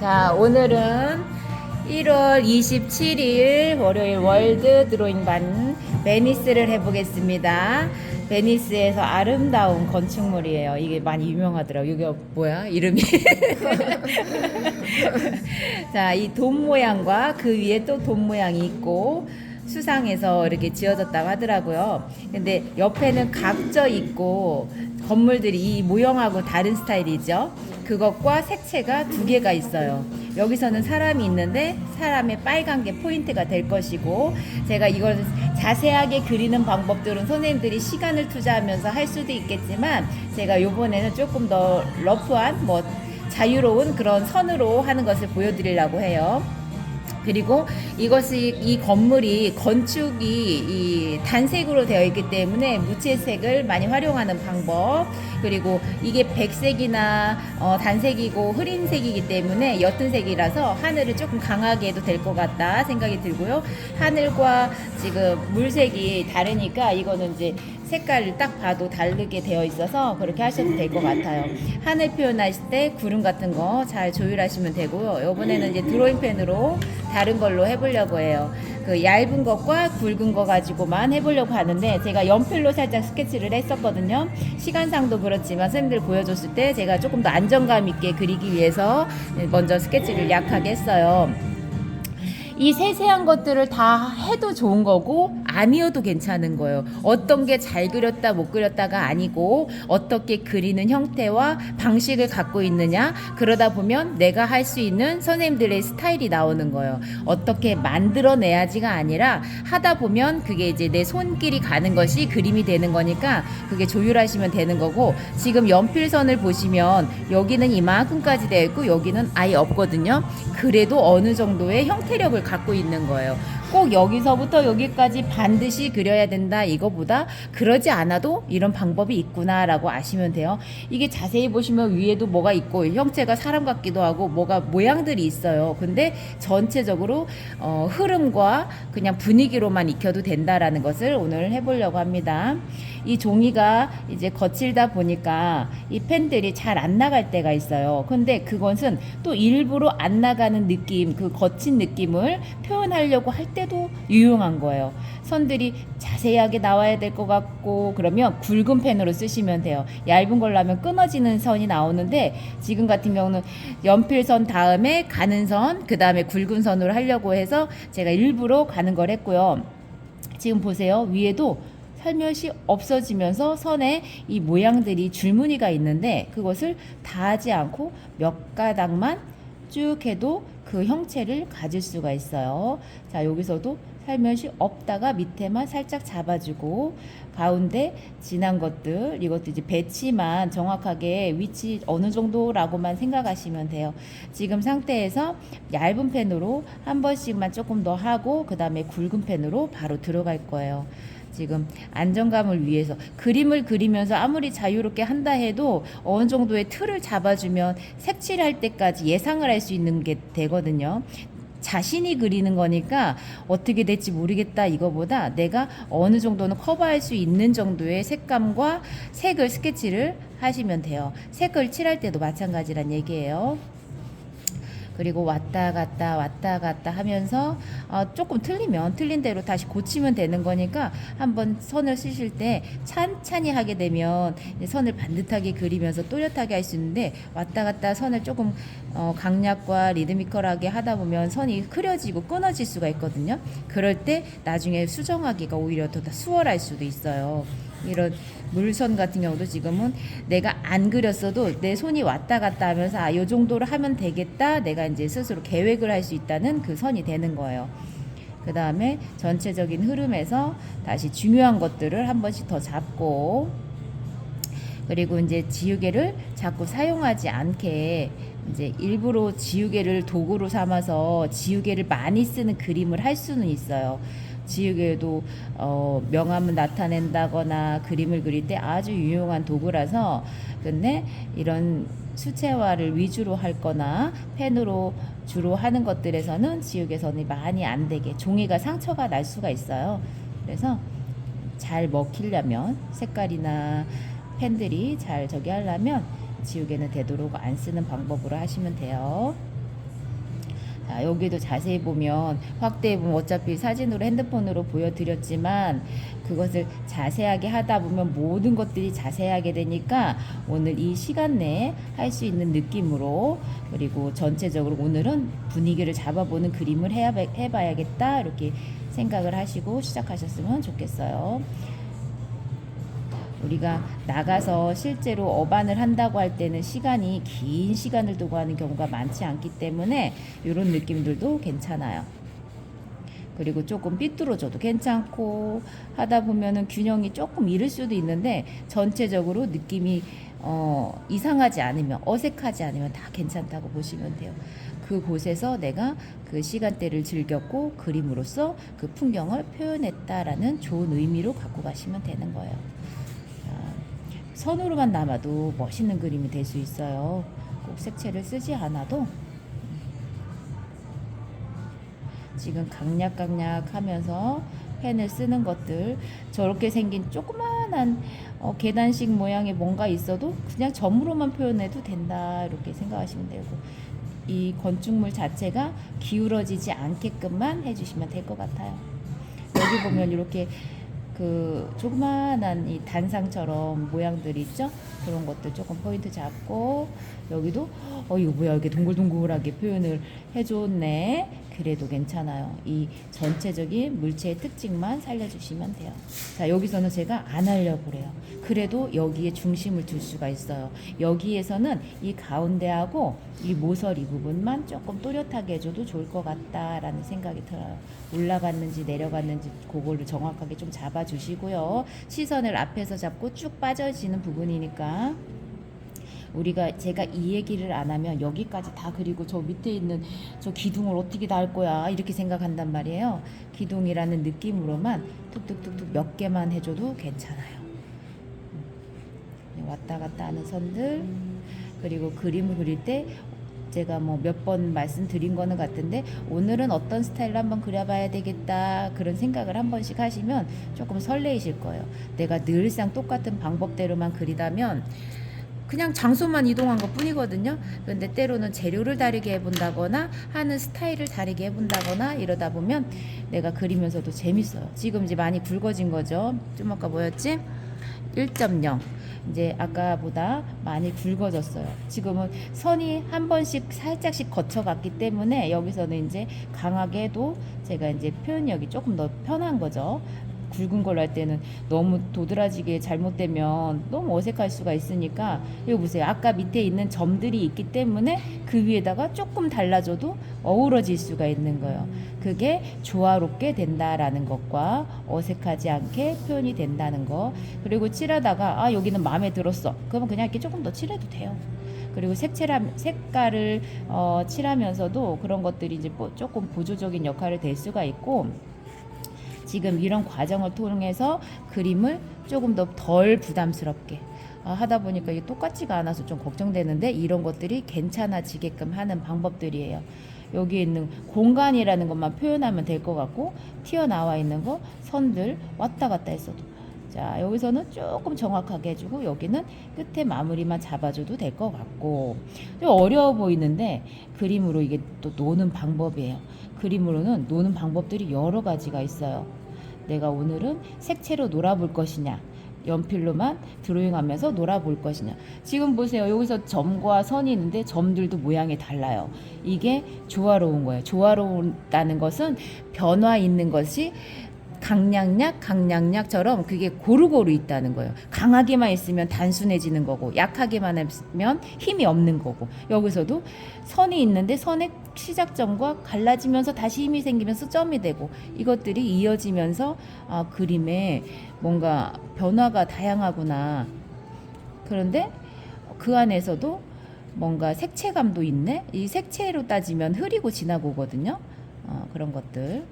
자, 오늘은 1월 27일 월요일 월드 드로잉반 베니스를 해보겠습니다. 베니스에서 아름다운 건축물이에요. 이게 많이 유명하더라고요. 이게 뭐야? 이름이. 자, 이 돔 모양과 그 위에 또 돔 모양이 있고 수상해서 이렇게 지어졌다고 하더라고요. 근데 옆에는 각져 있고 건물들이 이 모형하고 다른 스타일이죠. 그것과 색채가 두 개가 있어요. 여기서는 사람이 있는데 사람의 빨간 게 포인트가 될 것이고, 제가 이걸 자세하게 그리는 방법들은 선생님들이 시간을 투자하면서 할 수도 있겠지만, 제가 요번에는 조금 더 러프한 자유로운 그런 선으로 하는 것을 보여드리려고 해요. 그리고 이 건물이 건축이 이 단색으로 되어 있기 때문에 무채색을 많이 활용하는 방법, 그리고 이게 백색이나 단색이고 흐린 색이기 때문에 옅은 색이라서 하늘을 조금 강하게 해도 될 것 같다 생각이 들고요. 하늘과 지금 물색이 다르니까 이거는 이제 색깔을 딱 봐도 다르게 되어 있어서 그렇게 하셔도 될 것 같아요. 하늘 표현하실 때 구름 같은 거 잘 조율하시면 되고요. 이번에는 이제 드로잉 펜으로 다른 걸로 해보려고 해요. 그 얇은 것과 굵은 거 가지고만 해보려고 하는데, 제가 연필로 살짝 스케치를 했었거든요. 시간상도 그렇지만 선생님들 보여줬을 때 제가 조금 더 안정감 있게 그리기 위해서 먼저 스케치를 약하게 했어요. 이 세세한 것들을 다 해도 좋은 거고 아니어도 괜찮은 거예요. 어떤 게 잘 그렸다 못 그렸다가 아니고 어떻게 그리는 형태와 방식을 갖고 있느냐, 그러다 보면 내가 할 수 있는 선생님들의 스타일이 나오는 거예요. 어떻게 만들어내야지가 아니라 하다 보면 그게 이제 내 손길이 가는 것이 그림이 되는 거니까 그게 조율하시면 되는 거고, 지금 연필선을 보시면 여기는 이만큼까지 되어 있고 여기는 아예 없거든요. 그래도 어느 정도의 형태력을 갖고 있는 거예요. 꼭 여기서부터 여기까지 반드시 그려야 된다 이거보다 그러지 않아도 이런 방법이 있구나 라고 아시면 돼요. 이게 자세히 보시면 위에도 뭐가 있고 형체가 사람 같기도 하고 뭐가 모양들이 있어요. 근데 전체적으로 흐름과 그냥 분위기로만 익혀도 된다라는 것을 오늘 해보려고 합니다. 이 종이가 이제 거칠다 보니까 이 펜들이 잘 안 나갈 때가 있어요. 근데 그것은 또 일부러 안 나가는 느낌, 그 거친 느낌을 표현하려고 할 때도 유용한 거예요. 선들이 자세하게 나와야 될 것 같고 그러면 굵은 펜으로 쓰시면 돼요. 얇은 걸로 하면 끊어지는 선이 나오는데, 지금 같은 경우는 연필선 다음에 가는 선, 그 다음에 굵은 선으로 하려고 해서 제가 일부러 가는 걸 했고요. 지금 보세요. 위에도 살며시 없어지면서 선에 이 모양들이 줄무늬가 있는데 그것을 다 하지 않고 몇 가닥만 쭉 해도 그 형체를 가질 수가 있어요. 자, 여기서도 살며시 없다가 밑에만 살짝 잡아주고, 가운데 진한 것들, 이것도 이제 배치만 정확하게 위치 어느 정도라고만 생각하시면 돼요. 지금 상태에서 얇은 펜으로 한 번씩만 조금 더 하고 그 다음에 굵은 펜으로 바로 들어갈 거예요. 지금 안정감을 위해서 그림을 그리면서 아무리 자유롭게 한다 해도 어느 정도의 틀을 잡아주면 색칠할 때까지 예상을 할 수 있는 게 되거든요. 자신이 그리는 거니까 어떻게 될지 모르겠다 이거보다 내가 어느 정도는 커버할 수 있는 정도의 색감과 색을 스케치를 하시면 돼요. 색을 칠할 때도 마찬가지란 얘기예요. 그리고 왔다 갔다 하면서 조금 틀리면 틀린 대로 다시 고치면 되는 거니까, 한번 선을 쓰실 때 찬찬히 하게 되면 선을 반듯하게 그리면서 또렷하게 할 수 있는데, 왔다 갔다 선을 조금 강약과 리드미컬하게 하다 보면 선이 흐려지고 끊어질 수가 있거든요. 그럴 때 나중에 수정하기가 오히려 더 수월할 수도 있어요. 이런 물선 같은 경우도 지금은 내가 안 그렸어도 내 손이 왔다 갔다 하면서 요 정도로 하면 되겠다, 내가 이제 스스로 계획을 할 수 있다는 그 선이 되는 거예요. 그 다음에 전체적인 흐름에서 다시 중요한 것들을 한 번씩 더 잡고, 그리고 이제 지우개를 자꾸 사용하지 않게 이제 일부러 지우개를 도구로 삼아서 지우개를 많이 쓰는 그림을 할 수는 있어요. 지우개도 명암을 나타낸다거나 그림을 그릴 때 아주 유용한 도구라서, 근데 이런 수채화를 위주로 할 거나 펜으로 주로 하는 것들에서는 지우개 선이 많이 안 되게, 종이가 상처가 날 수가 있어요. 그래서 잘 먹히려면, 색깔이나 펜들이 잘 저기 하려면 지우개는 되도록 안 쓰는 방법으로 하시면 돼요. 자, 여기도 자세히 보면 확대해 보면 어차피 사진으로 핸드폰으로 보여드렸지만 그것을 자세하게 하다 보면 모든 것들이 자세하게 되니까 오늘 이 시간 내에 할 수 있는 느낌으로 그리고 전체적으로 오늘은 분위기를 잡아보는 그림을 해봐야겠다 이렇게 생각을 하시고 시작하셨으면 좋겠어요. 우리가 나가서 실제로 어반을 한다고 할 때는 시간이 긴 시간을 두고 하는 경우가 많지 않기 때문에 이런 느낌들도 괜찮아요. 그리고 조금 삐뚤어져도 괜찮고 하다 보면은 균형이 조금 잃을 수도 있는데 전체적으로 느낌이 이상하지 않으면 어색하지 않으면 다 괜찮다고 보시면 돼요. 그곳에서 내가 그 시간대를 즐겼고 그림으로써 그 풍경을 표현했다라는 좋은 의미로 갖고 가시면 되는 거예요. 선으로만 남아도 멋있는 그림이 될 수 있어요. 꼭 색채를 쓰지 않아도 지금 강약강약 하면서 펜을 쓰는 것들 저렇게 생긴 조그마한 계단식 모양의 뭔가 있어도 그냥 점으로만 표현해도 된다 이렇게 생각하시면 되고 이 건축물 자체가 기울어지지 않게끔만 해주시면 될 것 같아요. 여기 보면 이렇게 그 조그마한 이 단상처럼 모양들이 있죠? 그런 것들 조금 포인트 잡고 여기도 이거 뭐야 이게 동글동글하게 표현을 해줬네. 그래도 괜찮아요. 이 전체적인 물체의 특징만 살려주시면 돼요. 자, 여기서는 제가 안 하려고 그래요. 그래도 여기에 중심을 둘 수가 있어요. 여기에서는 이 가운데하고 이 모서리 부분만 조금 또렷하게 해줘도 좋을 것 같다라는 생각이 들어요. 올라갔는지 내려갔는지 그거를 정확하게 좀 잡아주시고요. 시선을 앞에서 잡고 쭉 빠져지는 부분이니까 제가 이 얘기를 안 하면 여기까지 다 그리고 저 밑에 있는 저 기둥을 어떻게 다 할 거야 이렇게 생각한단 말이에요. 기둥이라는 느낌으로만 툭툭툭툭 몇 개만 해줘도 괜찮아요. 왔다 갔다 하는 선들 그리고 그림을 그릴 때 제가 뭐 몇 번 말씀드린 거는 같은데 오늘은 어떤 스타일로 한번 그려봐야 되겠다 그런 생각을 한 번씩 하시면 조금 설레이실 거예요. 내가 늘상 똑같은 방법대로만 그리다면 그냥 장소만 이동한 것 뿐이거든요. 그런데 때로는 재료를 다르게 해본다거나 하는 스타일을 다르게 해본다거나 이러다 보면 내가 그리면서도 재밌어요. 지금 이제 많이 굵어진 거죠. 좀 아까 뭐였지? 1.0 이제 아까보다 많이 굵어졌어요. 지금은 선이 한 번씩 살짝씩 거쳐갔기 때문에 여기서는 이제 강하게 해도 제가 이제 표현력이 조금 더 편한 거죠. 굵은 걸로 할 때는 너무 도드라지게 잘못되면 너무 어색할 수가 있으니까 이거 보세요. 아까 밑에 있는 점들이 있기 때문에 그 위에다가 조금 달라져도 어우러질 수가 있는 거예요. 그게 조화롭게 된다라는 것과 어색하지 않게 표현이 된다는 거. 그리고 칠하다가 여기는 마음에 들었어. 그러면 그냥 이렇게 조금 더 칠해도 돼요. 그리고 색깔을 칠하면서도 그런 것들이 이제 조금 보조적인 역할을 될 수가 있고 지금 이런 과정을 통해서 그림을 조금 더 덜 부담스럽게 하다 보니까 이게 똑같지가 않아서 좀 걱정되는데 이런 것들이 괜찮아지게끔 하는 방법들이에요. 여기 있는 공간이라는 것만 표현하면 될 것 같고 튀어나와 있는 거 선들 왔다 갔다 했어도 자 여기서는 조금 정확하게 해주고 여기는 끝에 마무리만 잡아줘도 될 것 같고 좀 어려워 보이는데 그림으로 이게 또 노는 방법이에요. 그림으로는 노는 방법들이 여러 가지가 있어요. 내가 오늘은 색채로 놀아볼 것이냐 연필로만 드로잉하면서 놀아볼 것이냐 지금 보세요. 여기서 점과 선이 있는데 점들도 모양이 달라요. 이게 조화로운 거예요. 조화로운다는 것은 변화 있는 것이 강약약처럼 그게 고루고루 있다는 거예요. 강하게만 있으면 단순해지는 거고 약하게만 하면 힘이 없는 거고 여기서도 선이 있는데 선의 시작점과 갈라지면서 다시 힘이 생기면서 점이 되고 이것들이 이어지면서 그림에 뭔가 변화가 다양하구나. 그런데 그 안에서도 뭔가 색채감도 있네. 이 색채로 따지면 흐리고 진하고 오거든요. 그런 것들.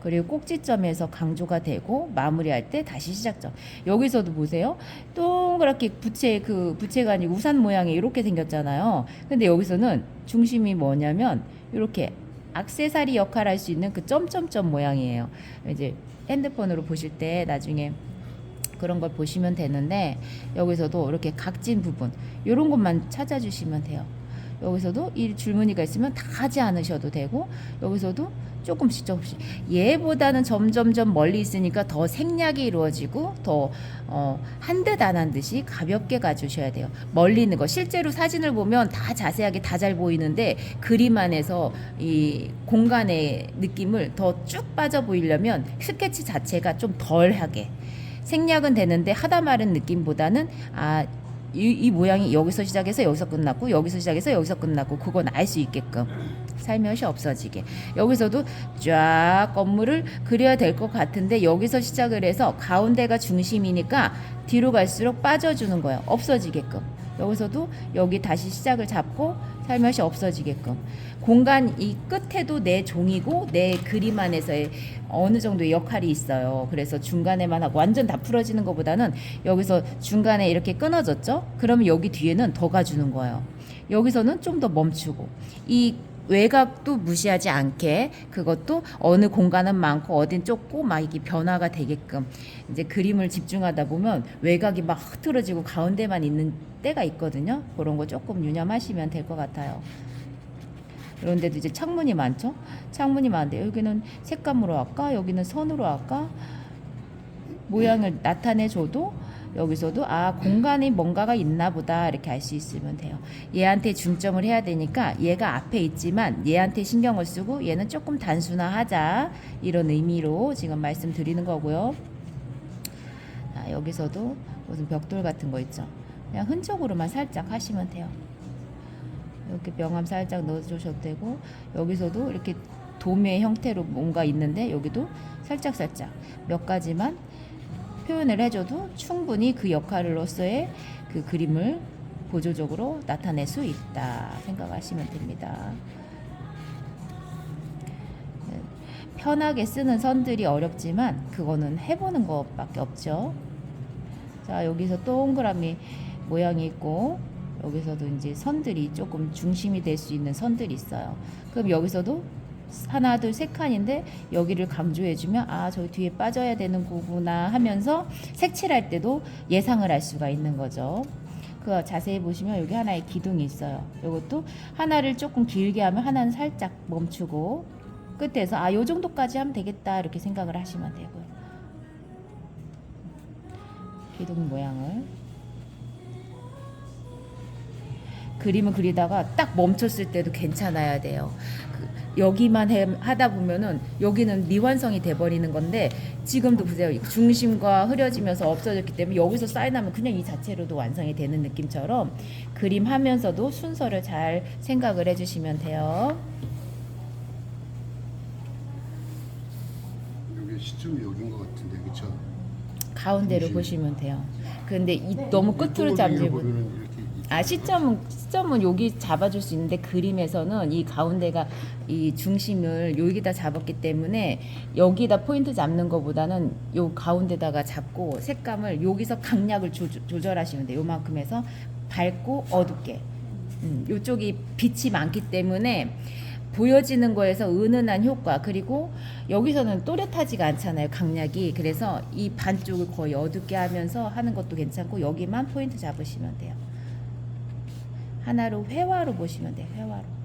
그리고 꼭지점에서 강조가 되고 마무리할 때 다시 시작점. 여기서도 보세요. 동그랗게 부채가 아니고 우산 모양이 이렇게 생겼잖아요. 근데 여기서는 중심이 뭐냐면 이렇게 액세서리 역할을 할 수 있는 그 점점점 모양이에요. 이제 핸드폰으로 보실 때 나중에 그런 걸 보시면 되는데 여기서도 이렇게 각진 부분 이런 것만 찾아주시면 돼요. 여기서도 이 줄무늬가 있으면 다 하지 않으셔도 되고, 여기서도 조금씩 조금씩. 얘보다는 점점점 멀리 있으니까 더 생략이 이루어지고 더 한 듯 안 한 듯이 가볍게 가주셔야 돼요. 멀리 있는 거 실제로 사진을 보면 다 자세하게 다 잘 보이는데, 그림 안에서 이 공간의 느낌을 더 쭉 빠져 보이려면 스케치 자체가 좀 덜하게 생략은 되는데, 하다 마른 느낌보다는 이 모양이 여기서 시작해서 여기서 끝났고, 여기서 시작해서 여기서 끝났고, 그건 알 수 있게끔 살며시 없어지게. 여기서도 쫙 건물을 그려야 될 것 같은데, 여기서 시작을 해서 가운데가 중심이니까 뒤로 갈수록 빠져주는 거예요. 없어지게끔. 여기서도 여기 다시 시작을 잡고 살며시 없어지게끔. 공간 이 끝에도 내 종이고 내 그림 안에서의 어느 정도의 역할이 있어요. 그래서 중간에만 하고 완전 다 풀어지는 것보다는 여기서 중간에 이렇게 끊어졌죠? 그러면 여기 뒤에는 더 가주는 거예요. 여기서는 좀 더 멈추고, 이 외곽도 무시하지 않게, 그것도 어느 공간은 많고 어딘 좁고 막 이게 변화가 되게끔. 이제 그림을 집중하다 보면 외곽이 막 흐트러지고 가운데만 있는 때가 있거든요. 그런 거 조금 유념하시면 될 것 같아요. 그런데도 이제 창문이 많죠. 창문이 많은데 여기는 색감으로 할까, 여기는 선으로 할까, 모양을 나타내줘도 여기서도 공간이 뭔가가 있나 보다 이렇게 알 수 있으면 돼요. 얘한테 중점을 해야 되니까 얘가 앞에 있지만 얘한테 신경을 쓰고 얘는 조금 단순화하자, 이런 의미로 지금 말씀드리는 거고요. 여기서도 무슨 벽돌 같은 거 있죠. 그냥 흔적으로만 살짝 하시면 돼요. 이렇게 명암 살짝 넣어주셔도 되고, 여기서도 이렇게 도매의 형태로 뭔가 있는데 여기도 살짝 몇 가지만 표현을 해줘도 충분히 그 역할로서의 그 그림을 보조적으로 나타낼 수 있다 생각하시면 됩니다. 편하게 쓰는 선들이 어렵지만 그거는 해보는 것밖에 없죠. 자, 여기서 동그라미 모양이 있고, 여기서도 이제 선들이 조금 중심이 될 수 있는 선들이 있어요. 그럼 여기서도 하나 둘 세 칸인데 여기를 강조해주면 저 뒤에 빠져야 되는 거구나 하면서 색칠할 때도 예상을 할 수가 있는 거죠. 그 자세히 보시면 여기 하나의 기둥이 있어요. 이것도 하나를 조금 길게 하면 하나는 살짝 멈추고, 끝에서 요 정도까지 하면 되겠다 이렇게 생각을 하시면 되고요. 기둥 모양을 그림을 그리다가 딱 멈췄을 때도 괜찮아야 돼요. 여기만 하다 보면은 여기는 미완성이 돼버리는 건데, 지금도 보세요. 중심과 흐려지면서 없어졌기 때문에 여기서 사인하면 그냥 이 자체로도 완성이 되는 느낌처럼 그림 하면서도 순서를 잘 생각을 해주시면 돼요. 여기 시점이 여긴 것 같은데, 그쵸? 가운데로 보시면 돼요. 근데 너무 끝으로 잡지 못. 시점은 여기 잡아줄 수 있는데, 그림에서는 이 가운데가 이 중심을 여기다 잡았기 때문에 여기다 포인트 잡는 것보다는 요 가운데다가 잡고 색감을 여기서 강약을 조절하시면 돼요. 요만큼 해서 밝고 어둡게. 요쪽이 빛이 많기 때문에 보여지는 거에서 은은한 효과, 그리고 여기서는 또렷하지가 않잖아요, 강약이. 그래서 이 반쪽을 거의 어둡게 하면서 하는 것도 괜찮고, 여기만 포인트 잡으시면 돼요. 하나로 회화로 보시면 돼요. 회화로.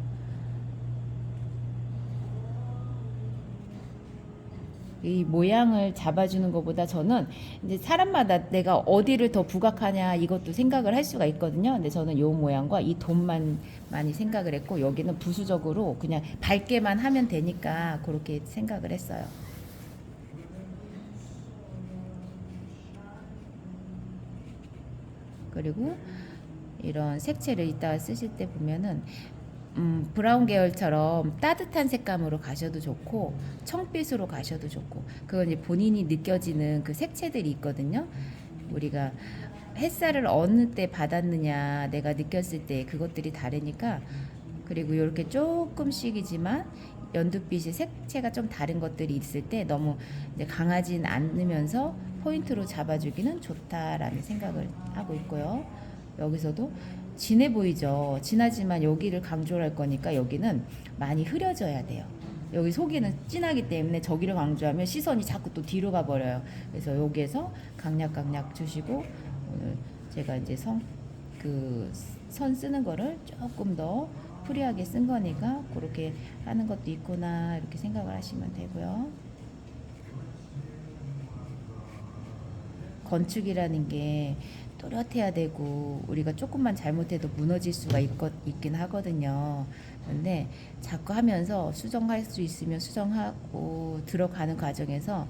이 모양을 잡아주는 것보다 저는 이제 사람마다 내가 어디를 더 부각하냐 이것도 생각을 할 수가 있거든요. 근데 저는 이 모양과 이 돈만 많이 생각을 했고, 여기는 부수적으로 그냥 밝게만 하면 되니까 그렇게 생각을 했어요. 그리고 이런 색채를 이따가 쓰실 때 보면은 브라운 계열처럼 따뜻한 색감으로 가셔도 좋고, 청빛으로 가셔도 좋고, 그건 이제 본인이 느껴지는 그 색채들이 있거든요. 우리가 햇살을 어느 때 받았느냐, 내가 느꼈을 때 그것들이 다르니까. 그리고 이렇게 조금씩이지만 연두빛의 색채가 좀 다른 것들이 있을 때 너무 이제 강하진 않으면서 포인트로 잡아주기는 좋다라는 생각을 하고 있고요. 여기서도 진해 보이죠. 진하지만 여기를 강조를 할 거니까 여기는 많이 흐려져야 돼요. 여기 속에는 진하기 때문에 저기를 강조하면 시선이 자꾸 또 뒤로 가버려요. 그래서 여기에서 강약 주시고, 오늘 제가 이제 선 쓰는 거를 조금 더 프리하게 쓴 거니까 그렇게 하는 것도 있구나 이렇게 생각을 하시면 되고요. 건축이라는 게 또렷해야 되고 우리가 조금만 잘못해도 무너질 수가 있긴 하거든요. 근데 자꾸 하면서 수정할 수 있으면 수정하고 들어가는 과정에서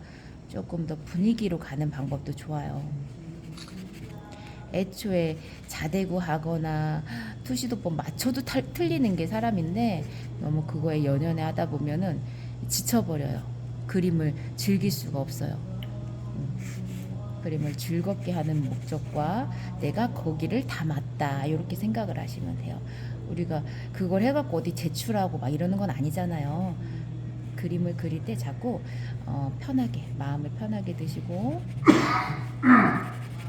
조금 더 분위기로 가는 방법도 좋아요. 애초에 자대고 하거나 투시도법 맞춰도 틀리는 게 사람인데 너무 그거에 연연해 하다 보면은 지쳐버려요. 그림을 즐길 수가 없어요. 그림을 즐겁게 하는 목적과 내가 거기를 담았다 이렇게 생각을 하시면 돼요. 우리가 그걸 해갖고 어디 제출하고 막 이러는 건 아니잖아요. 그림을 그릴 때 자꾸 편하게 마음을 편하게 드시고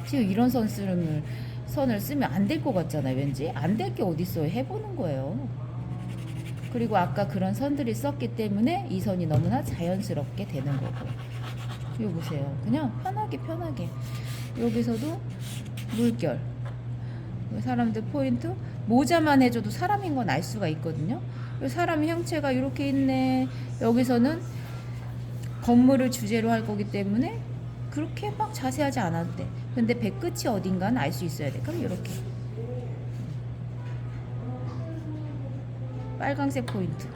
지금 이런 선을 쓰면 안 될 것 같잖아요. 왠지 안 될 게 어딨어요. 해보는 거예요. 그리고 아까 그런 선들이 썼기 때문에 이 선이 너무나 자연스럽게 되는 거고. 이거 보세요. 그냥 편하게 여기서도 물결. 사람들 포인트 모자만 해줘도 사람인 건 알 수가 있거든요. 사람 형체가 이렇게 있네. 여기서는 건물을 주제로 할 거기 때문에 그렇게 막 자세하지 않아도 돼. 근데 배끝이 어딘가는 알 수 있어야 돼. 그럼 이렇게 빨강색 포인트.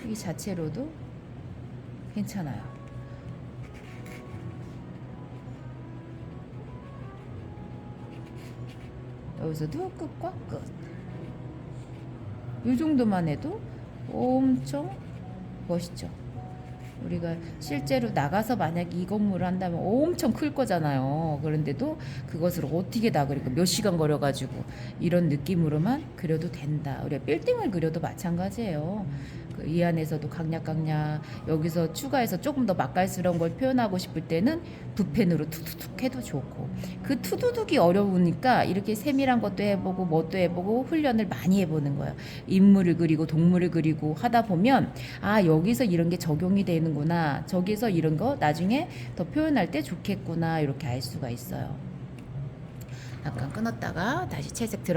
이 자체로도 괜찮아요. 여기서도 끝과 끝. 이 정도만 해도 엄청 멋있죠. 우리가 실제로 나가서 만약에 이 건물을 한다면 엄청 클 거잖아요. 그런데도 그것을 어떻게 다 그릴까? 몇 시간 걸어가지고 이런 느낌으로만 그려도 된다. 우리가 빌딩을 그려도 마찬가지예요. 이 안에서도 강약 여기서 추가해서 조금 더 맛깔스러운 걸 표현하고 싶을 때는 붓펜으로 툭툭툭 해도 좋고 그 투두둑이 어려우니까 이렇게 세밀한 것도 해보고 뭣도 해보고 훈련을 많이 해보는 거예요. 인물을 그리고 동물을 그리고 하다 보면 아 여기서 이런 게 적용이 되는구나 저기서 이런 거 나중에 더 표현할 때 좋겠구나 이렇게 알 수가 있어요. 잠깐 끊었다가 다시 채색 들어